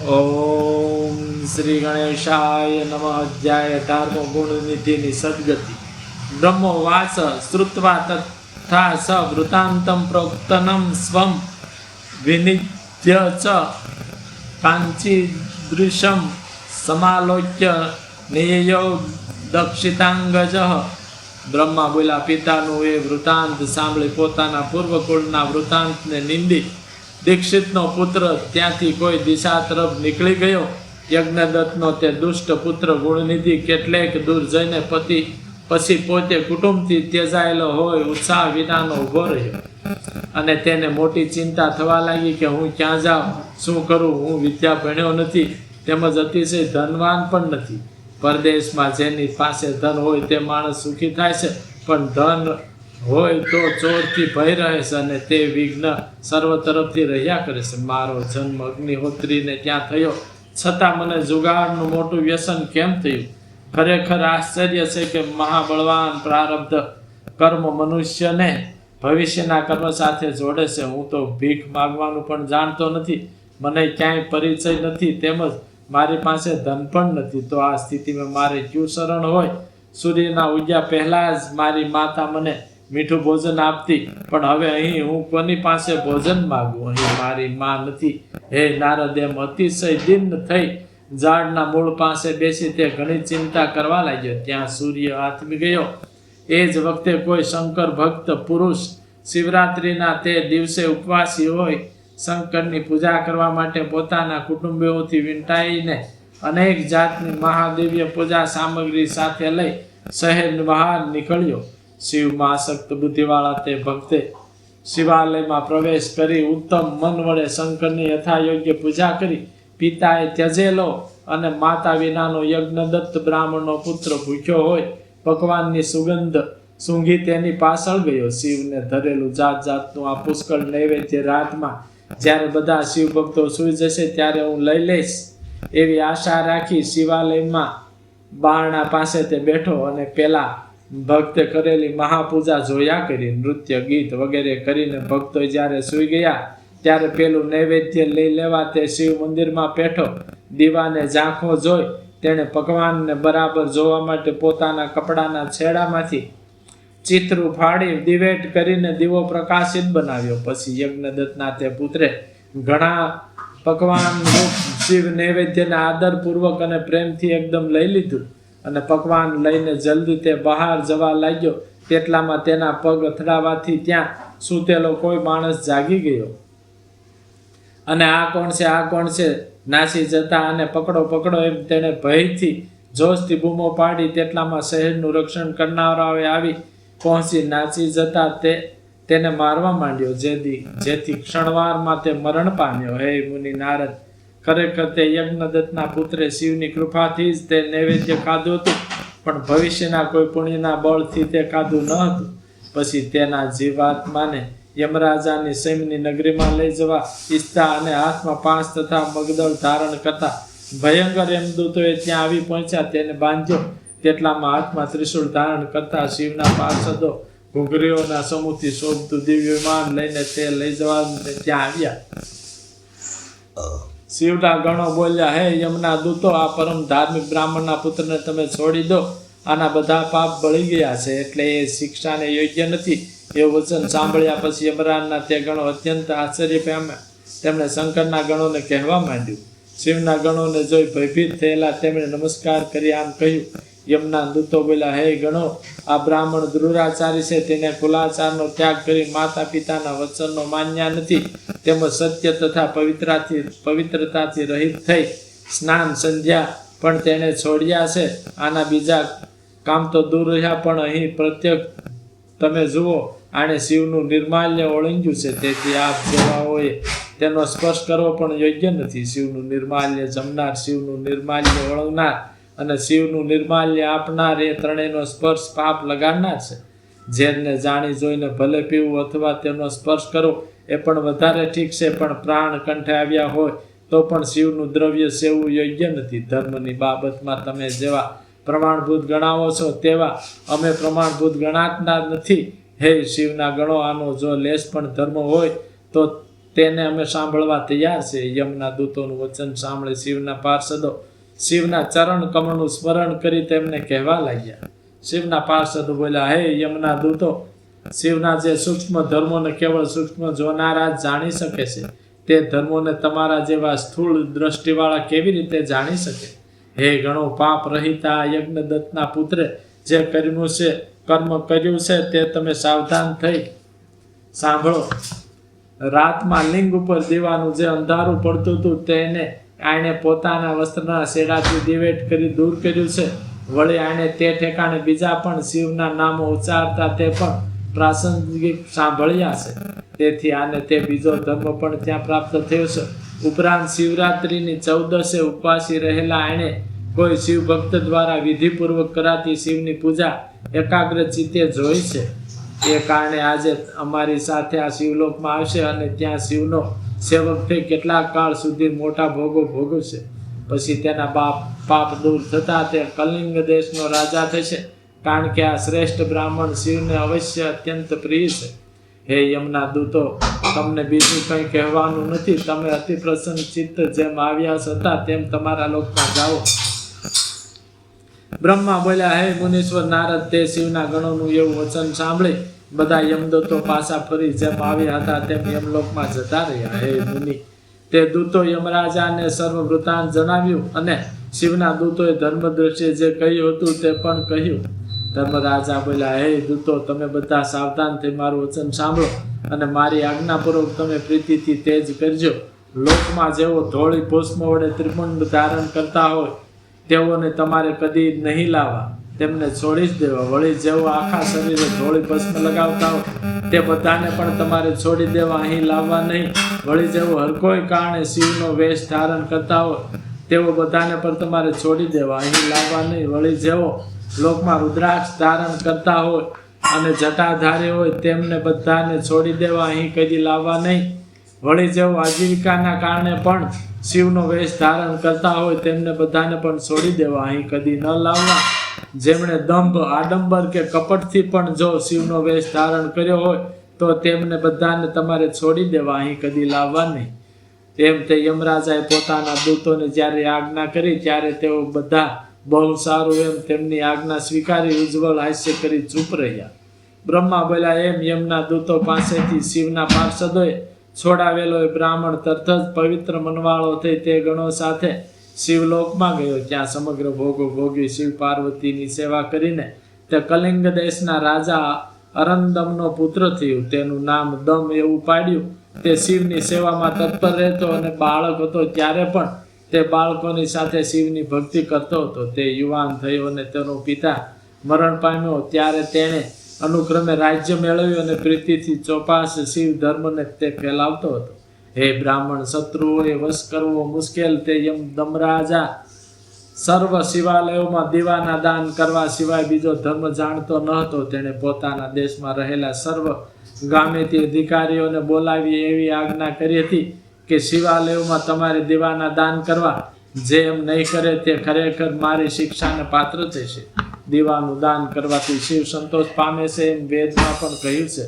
ઓમ શ્રી ગણેશાય નમઃ. અધ્યાય 18 ગુણનિધિની સદગતિ. બ્રહ્મોવાચ શ્રુત્વા તથા સ વૃતાંતમ પ્રોક્તનમ સ્વમ વિનિધ્ય ચ કાંચીદૃશમ સમાલોક્ય નિયો દક્ષિતાંગજ. બ્રહ્મા બોલ્યા, પિતાનું એ વૃતાંત સાંભળી પોતાના પૂર્વકુળના વૃતાંતને નિંદી દીક્ષિતનો પુત્ર ત્યાંથી કોઈ દિશા તરફ નીકળી ગયો. યજ્ઞદત્તનો તે દુષ્ટ પુત્ર ગુણનિધિ કેટલેક દૂર જઈને પછી પોતે કુટુંબથી ત્યજાયેલો હોય ઉત્સાહ વિનાનો ઊભો રહ્યો અને તેને મોટી ચિંતા થવા લાગી કે હું ક્યાં જાઉં, શું કરું? હું વિદ્યા ભણ્યો નથી, તેમજ અતિશય ધનવાન પણ નથી. પરદેશમાં જેની પાસે ધન હોય તે માણસ સુખી થાય છે, પણ ધન હોય તો ચોરથી ભય રહે છે અને તે વિઘ્ન સર્વ તરફથી રહ્યા કરે છે. મારો જન્મ અગ્નિહોત્રીને ત્યાં થયો, છતાં મને જુગાડનું મોટું વ્યસન કેમ થયું? ખરેખર આશ્ચર્ય છે કે મહાબળવાન પ્રારબ્ધ કર્મ મનુષ્યને ભવિષ્યના કર્મ સાથે જોડે છે. હું તો ભીખ માગવાનું પણ જાણતો નથી, મને ક્યાંય પરિચય નથી, તેમજ મારી પાસે ધન પણ નથી. તો આ સ્થિતિમાં મારે ક્યું શરણ હોય? સૂર્યના ઉગ્યા પહેલા જ મારી માતા મને મીઠું ભોજન આપતી, પણ હવે અહીં હું કોની પાસે ભોજન માગું? અહીં મારી માં નથી. હે નારદ, એમ અતિશય દિન થઈ ઝાડના મૂળ પાસે બેસી તે ઘણી ચિંતા કરવા લાગ્યો. ત્યાં સૂર્ય આથમી ગયો. એ જ વખતે કોઈ શંકર ભક્ત પુરુષ શિવરાત્રિના તે દિવસે ઉપવાસી હોય શંકરની પૂજા કરવા માટે પોતાના કુટુંબીઓથી વીંટાઈને અનેક જાતની મહાદેવીય પૂજા સામગ્રી સાથે લઈ શહેર બહાર નીકળ્યો. શિવમાં આસક્ત બુદ્ધિવાળા તે ભક્તે શિવાલયમાં પ્રવેશ કરી ઉત્તમ મન વડે શંકરની યથાયોગ્ય પૂજા કરી. પિતાએ ત્યજેલો અને માતા વિનાનો યજ્ઞદત્ત બ્રાહ્મણનો પુત્ર ભૂખ્યો હોય પકવાનની સુગંધ સૂંઘી તેની પાછળ ગયો. શિવને ધરેલું જાત જાતનું આ પુષ્કળ નૈવેદ્ય રાતમાં જ્યારે બધા શિવ ભક્તો સૂઈ જશે ત્યારે હું લઈ લઈશ એવી આશા રાખી શિવાલયમાં બારણા પાસે તે બેઠો અને પેલા ભક્તે કરેલી મહાપૂજા જોયા કરી. નૃત્ય ગીત વગેરે કરીને ભક્તો જ્યારે સૂઈ ગયા ત્યારે પેલું નૈવેદ્ય લઈ લેવા તે શિવ મંદિરમાં બેઠો. દીવાને ઝાંખો જોઈ તેણે પકવાનને બરાબર જોવા માટે પોતાના કપડાના છેડામાંથી ચિત્રું ફાડી દિવેટ કરીને દીવો પ્રકાશિત બનાવ્યો. પછી યજ્ઞદત્તના તે પુત્રે ઘણા પકવાન રૂપ શિવ નૈવેદ્યને આદરપૂર્વક અને પ્રેમથી એકદમ લઈ લીધું અને પકવાન લઈને જલ્દી તે બહાર જવા લાગ્યો. તેટલામાં તેના પગ અથડાવાથી ત્યાં સૂતેલો કોઈ માણસ જાગી ગયો અને આ કોણ છે, આ કોણ છે નાસી જતા અને પકડો પકડો એમ તેણે ભયથી જોશથી બૂમો પાડી. તેટલામાં શહેરનું રક્ષણ કરનારાઓએ આવી પહોંચી નાસી જતા તેને મારવા માંડ્યો, જેથી ક્ષણવારમાં તે મરણ પામ્યો. હે મુનિ નારદ, ખરેખર તે યજ્ઞદત્તના પુત્રે શિવની કૃપાથી જ તે નૈવેદ્ય ખાધું હતું, પણ ભવિષ્યના કોઈ પુણ્યના બળથી તે ખાધું ન હતું. પછી તેના જીવાત્માને યમરાજાની સૈમની નગરીમાં લઈ જવા ઈચ્છતા અને હાથમાં પાંચ તથા મગદળ ધારણ કરતા ભયંકર યમદૂતોએ ત્યાં આવી પહોંચ્યા. તેને બાંધ્યો. તેટલામાં હાથમાં ત્રિશૂળ ધારણ કરતા શિવના પાર્ષદો ઘૂઘરીઓના સમૂહથી શોભતું દિવ્ય વિમાન લઈને તે લઈ જવા ત્યાં આવ્યા. શિવના ગણો બોલ્યા, હે યમના દૂતો, આ પરમ ધાર્મિક બ્રાહ્મણના પુત્રને તમે છોડી દો. આના બધા પાપ બળી ગયા છે, એટલે એ શિક્ષાને યોગ્ય નથી. એવું વચન સાંભળ્યા પછી યમરાજના તે ગણો અત્યંત આશ્ચર્ય પામ્યા. તેમણે શંકરના ગણોને કહેવા માંડ્યું. શિવના ગણોને જોઈ ભયભીત થયેલા તેમણે નમસ્કાર કરી આમ કહ્યું. યમના દૂતો બોલ્યા, હે ગણો, આ બ્રાહ્મણ દુરાચારી છે. તેને કુલાચારનો ત્યાગ કરી માતા પિતાના વચનનો માન્યા નથી, તેમજ સત્ય તથા પવિત્રતાથી રહિત થઈ સ્નાન સંધ્યા પણ તેણે છોડ્યા છે. આના બીજા કામ તો દૂર રહ્યા, પણ અહીં પ્રત્યક્ષ તમે જુઓ, આણે શિવનું નિર્માલ્ય ઓળંગ્યું છે. તેથી આપ જેવાઓએ તેનો સ્પર્શ કરવો પણ યોગ્ય નથી. શિવનું નિર્માલ્ય જમનાર, શિવનું નિર્માલ્ય ઓળંગનાર અને શિવનું નિર્માલ્ય આપનાર એ ત્રણેયનો સ્પર્શ પાપ લગાડનાર છે. ઝેરને જાણી જોઈને ભલે પીવું અથવા તેનો સ્પર્શ કરવો એ પણ વધારે ઠીક છે, પણ પ્રાણ કંઠે આવ્યા હોય તો પણ શિવનું દ્રવ્ય સેવવું યોગ્ય નથી. ધર્મની બાબતમાં તમે જેવા પ્રમાણભૂત ગણાવો છો તેવા અમે પ્રમાણભૂત ગણાતા નથી. હે શિવના ગણો, આનો જો લેશ પણ ધર્મ હોય તો તેને અમે સાંભળવા તૈયાર છે. યમના દૂતોનું વચન સાંભળી શિવના પાર્ષદો શિવના ચરણ કમળનું સ્મરણ કરી તેમને કહેવા લાગ્યા. શિવના પાર્ષદો બોલ્યા, હે યમના દૂતો, શિવના જે સૂક્ષ્મ ધર્મોને કેવળ સૂક્ષ્મ જોનારા જ જાણી શકે છે, તે ધર્મોને તમારા જેવા સ્થૂળ દ્રષ્ટિવાળા કેવી રીતે જાણી શકે? હે ગણો પાપ રહિતા યજ્ઞદત્તના પુત્રે, જે કર્મ કર્યું છે તે તમે સાવધાન થઈ સાંભળો. રાતમાં લિંગ ઉપર દીવાનું જે અંધારું પડતું હતું તેને આણે પોતાના વસ્ત્રના શેડાથી દિવેટ કરી દૂર કર્યું છે. વળી આણે તે ઠેકાણે બીજા પણ શિવના નામો ઉચ્ચારતા તે પણ પ્રાસંગિક સાંભળ્યા છે. તેથી આને તે બીજો ધર્મ પણ ત્યાં પ્રાપ્ત થયો છે. ઉપરાંત શિવરાત્રિની 14 ઉપવાસી રહેલા આણે કોઈ શિવ ભક્ત દ્વારા વિધિપૂર્વક કરાતી શિવની પૂજા એકાગ્ર ચિત્તે જોઈ છે. એ કારણે આજે અમારી સાથે આ શિવલોકમાં આવશે અને ત્યાં શિવનો સેવક થઈ કેટલાક કાળ સુધી મોટા ભોગો ભોગવશે. પછી તેના પાપ દૂર થતા તે કલિંગ દેશનો રાજા થશે, કારણ કે આ શ્રેષ્ઠ બ્રાહ્મણ શિવને અવશ્ય અત્યંત પ્રિય છે. હે યમના દૂતો, તમને બીજું કંઈ કહેવાનું નથી. તમે અતિ પ્રસન્ન ચિત્ત જેમ આવ્યા હતા તેમ તમારા લોકમાં જાઓ. બ્રહ્મા બોલ્યા, હે મુનીશ્વર નારદ, તે શિવના ગણોનું એવું વચન સાંભળી બધા યમદૂતો પાછા ફરી જેમ આવ્યા હતા તેમ યમલોકમાં જતા રહ્યા. હે મુનિ, તે દૂતો યમરાજાને સર્વ વૃત્તાંત જણાવ્યું અને શિવના દૂતોએ ધર્મ દ્રષ્ટિએ જે કહ્યું હતું તે પણ કહ્યું. ધર્મરાજા બોલ્યા, હે દૂતો, તમે બધા સાવધાન થઈ મારું વચન સાંભળો અને મારી આજ્ઞાપૂર્વક તમે પ્રીતિથી તેજ કરજો. લોકમાં જેઓ ધોળી ભસ્મ વડે ત્રિપુંડ ધારણ કરતા હોય તેઓને તમારે કદી નહીં લાવવા, તેમને છોડી જ દેવા. વળી જેઓ આખા શરીરે ધોળી ભસ્મ લગાવતા હોય તે બધાને પણ તમારે છોડી દેવા, અહીં લાવવા નહીં. વળી જેઓ હરકોઈ કારણે શિવનો વેશ ધારણ કરતા હોય તેઓ બધાને પણ તમારે છોડી દેવા, અહીં લાવવા નહીં. વળી જેઓ લોકમાં રુદ્રાક્ષ ધારણ કરતા હોય અને જટાધારી હોય તેમને બધાને છોડી દેવા, અહીં કદી લાવવા નહીં. વળી જેઓ આજીવિકાના કારણે પણ શિવનો વેશ ધારણ કરતા હોય તેમને બધાને પણ છોડી દેવા, અહીં કદી ન લાવવા. જેમણે દંભ, આડંબર કે કપટથી પણ જો શિવનો વેશ ધારણ કર્યો હોય તો તેમને બધાને તમારે છોડી દેવા, અહીં કદી લાવવા નહીં. તેમ તે યમરાજાએ પોતાના દૂતોને જ્યારે આજ્ઞા કરી ત્યારે તેઓ બધા બહુ સારું એમ તેમની આજ્ઞા સ્વીકારી ઉજ્જવળ હાસ્ય કરી ચૂપ રહ્યા. બ્રહ્મા બોલ્યા, એમ યમના દૂતો પાસેથી શિવના પાર્ષદોએ છોડાવેલો એ બ્રાહ્મણ તરત જ પવિત્ર મનવાળો થઈ તે ગણો સાથે શિવલોકમાં ગયો. ત્યાં સમગ્ર ભોગો ભોગી શિવ પાર્વતીની સેવા કરીને તે કલિંગ દેશના રાજા અરંદમનો પુત્ર થયો. તેનું નામ દમ એવું પાડ્યું. તે શિવની સેવામાં તત્પર રહેતો અને બાળક હતો ત્યારે પણ તે બાળકોની સાથે શિવની ભક્તિ કરતો હતો. તે યુવાન થયો અને તેનો પિતા મરણ પામ્યો ત્યારે તેણે અનુક્રમે રાજ્ય મેળવ્યું અને પ્રીતિથી ચોપાસ શિવ ધર્મને તે ફેલાવતો હતો. હે બ્રાહ્મણ, શત્રુઓએ વશ કરવો મુશ્કેલ તે યમ દમરાજા સર્વ શિવાલયોમાં દીવાના દાન કરવા સિવાય બીજો ધર્મ જાણતો ન હતો. તેણે પોતાના દેશમાં રહેલા સર્વ ગામેથી અધિકારીઓને બોલાવી એવી આજ્ઞા કરી હતી કે શિવાલયોમાં તમારે દીવાના દાન કરવા, જે એમ નહીં કરે તે ખરેખર મારી શિક્ષાને પાત્ર થશે. દીવાનું દાન કરવાથી શિવ સંતોષ પામે છે એમ વેદમાં પણ કહ્યું છે.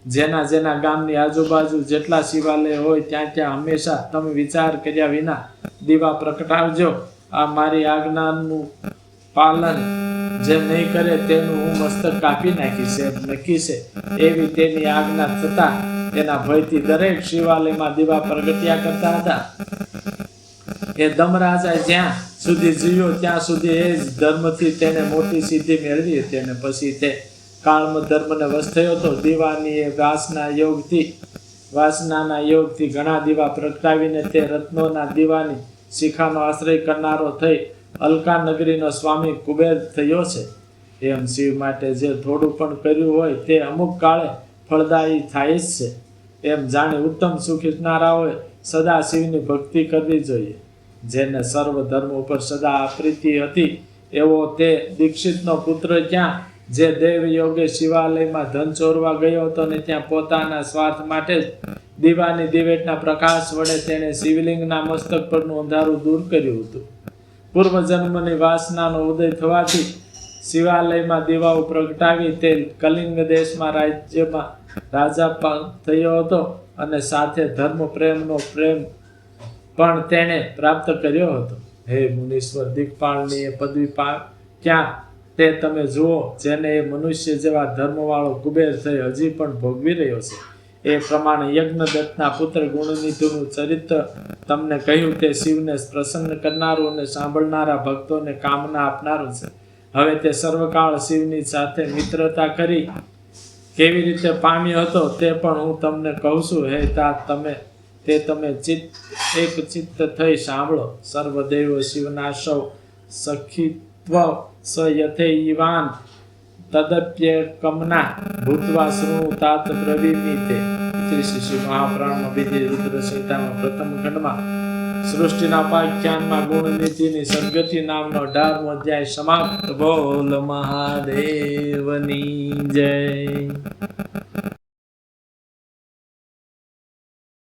જેના જેના ગામની આજુબાજુ જેટલા શિવાલય હોય ત્યાં ત્યાં હંમેશા તમે વિચાર કર્યા વિના દીવા પ્રગટાવજો. આ મારી આજ્ઞાનું પાલન જે નહીં કરે તેનું હું મસ્તક કાપી નાખીશ એમ નક્કી છે. એવી તેની આજ્ઞા થતા તેના ભયથી દરેક શિવાલયમાં દીવા પ્રગટ્યા કરતા હતા. એ દમરાજા જ્યાં સુધી જીવ્યો ત્યાં સુધી એ જ ધર્મથી તેને મોટી સિદ્ધિ મેળવી હતી અને પછી તે કાળમ ધર્મને વશ થયો હતો. દીવાની એ વાસનાના યોગથી ઘણા દીવા પ્રગટાવીને તે રત્નોના દીવાની શિખાનો આશ્રય કરનારો થઈ અલકા નગરીનો સ્વામી કુબેર થયો છે. એમ શિવ માટે જે થોડું પણ કર્યું હોય તે અમુક કાળે ફળદાયી થાય જ છે. એમ જાણી ઉત્તમ સુખ ઇચ્છનારાઓએ સદા શિવની ભક્તિ કરવી જોઈએ. જેને સર્વ ધર્મ ઉપર સદા અપ્રીતિ હતી એવો તે દીક્ષિતનો પુત્ર ક્યાં, જે દેવ યોગે શિવાલયમાં ધન ચોરવા ગયો હતો ને ત્યાં પોતાના સ્વાર્થ માટે જ દીવાની દિવેટના પ્રકાશ વડે તેણે શિવલિંગના મસ્તક પરનું અંધારું દૂર કર્યું હતું. પૂર્વજન્મની વાસનાનો ઉદય થવાથી શિવાલયમાં દીવાઓ પ્રગટાવી તે કલિંગ દેશમાં રાજ્યમાં રાજા થયો હતો અને સાથે ધર્મ પ્રેમનો પ્રેમ પણ તેણે પ્રાપ્ત કર્યો હતો. હે મુનીશ્વર, દિક્પાળની એ પદવી ક્યાં તે તમે જુઓ, જેને એ મનુષ્ય જેવા ધર્મવાળો કુબેર થઈ હજી પણ ભોગવી રહ્યો છે. એ પ્રમાણે યજ્ઞદત્તના પુત્ર ગુણનિધિનું ચરિત્ર તમને કહ્યું તે શિવને પ્રસન્ન કરનારું અને સાંભળનારા ભક્તોને કામના આપનારું છે. હવે તે સર્વકાળ શિવની સાથે મિત્રતા કરી કેવી રીતે પામ્યો હતો તે પણ હું તમને કહું છું. હે તા તમે એક ચિત્ત થઈ સાંભળો. સર્વદેવ શિવના સૌ સખીત્વ સ યથેયવાન તદપ્યકમના ભૂતવા શૃણુ તાત બ્રવીમિતે. શ્રી શ્રી મહાપુરાણમાં બીજી રુદ્ર સંહિતામાં પ્રથમ ખંડમાં સૃષ્ટિના ઉપાખ્યાનમાં ગુણનિધિની સદગતિ નામનો 18મો અધ્યાય સમાપ્ત. બોલ મહાદેવની જય.